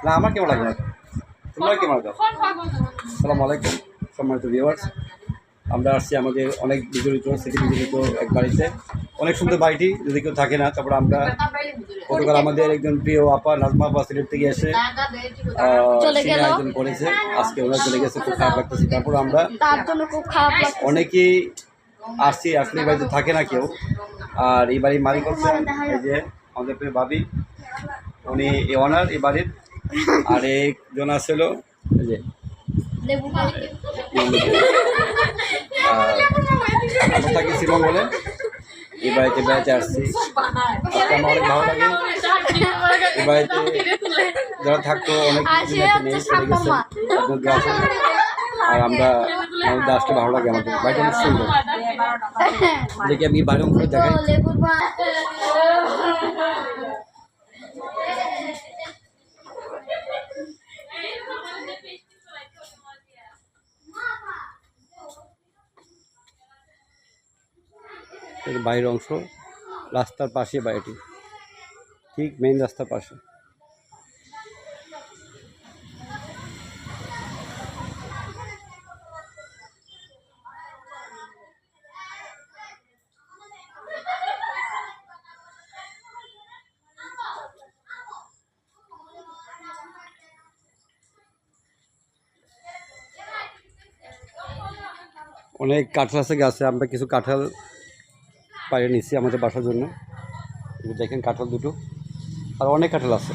না আমার কেমন লাগে না, তোমরা কেমন লাগো? আসসালামু আলাইকুম সম্মানিত ভিউয়ার্স, আমরা আসছি আমাদের অনেক বিজড়িত স্মৃতি বিজড়িত এক বাড়িতে। অনেক সুন্দর বাড়িটি, যদি কেউ থাকে না তারপর আমরা গতকাল আমাদের একজন প্রিয় আপা নাজমা আপা সিলেট থেকে এসে আয়োজন করেছে, আজকে ওরা চলে গেছে, খুব খারাপ লাগতেছে। তারপর আমরা অনেকেই আসছি, আসলে এই বাড়িতে থাকে না কেউ। আর এই বাড়ির মালিক হচ্ছেন এই যে আমাদের প্রিয় ভাবি, উনি এই অনার এই বাড়ির। আর একজন আসছিল এই যে আমরা থাকি শ্রীমঙ্গলে, এই বাড়িতে বেড়াতে আসছি। আজকে আমার অনেক ভালো লাগে। এই বাড়িতে যারা থাকতো অনেক নেই, চলে গেছে, আপনাদের আসেন। আর আমরা আমাদের আসতে ভালো লাগে, আমাদের বাড়িটা অনেক সুন্দর। দেখি আমি বাইরে করে দেখাই। এর বাইরের অংশ, রাস্তার পাশে বাড়িটি, ঠিক মেইন রাস্তার পাশে। অনেক কাঁঠাল আছে গাছে, আমরা কিছু কাঁঠাল পাড়ে নিচ্ছি আমাদের বাসার জন্য। দেখেন কাঁঠাল দুটো, আর অনেক কাঁঠাল আছে।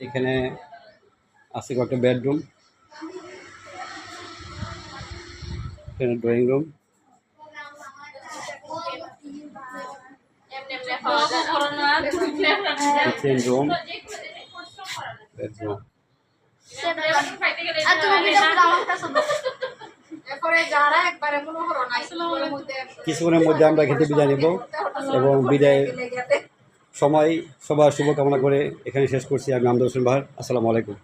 এখানে আছে কয়েকটা বেডরুম, এখানে drawing room, kitchen room, bedroom. কিছুক্ষণের মধ্যে আমরা খেতে বিদায় নেব এবং বিদায়ের সময় সবার শুভকামনা করে এখানে শেষ করছি। আমি আমদাদ হোসেন বাহার। আসসালামু আলাইকুম।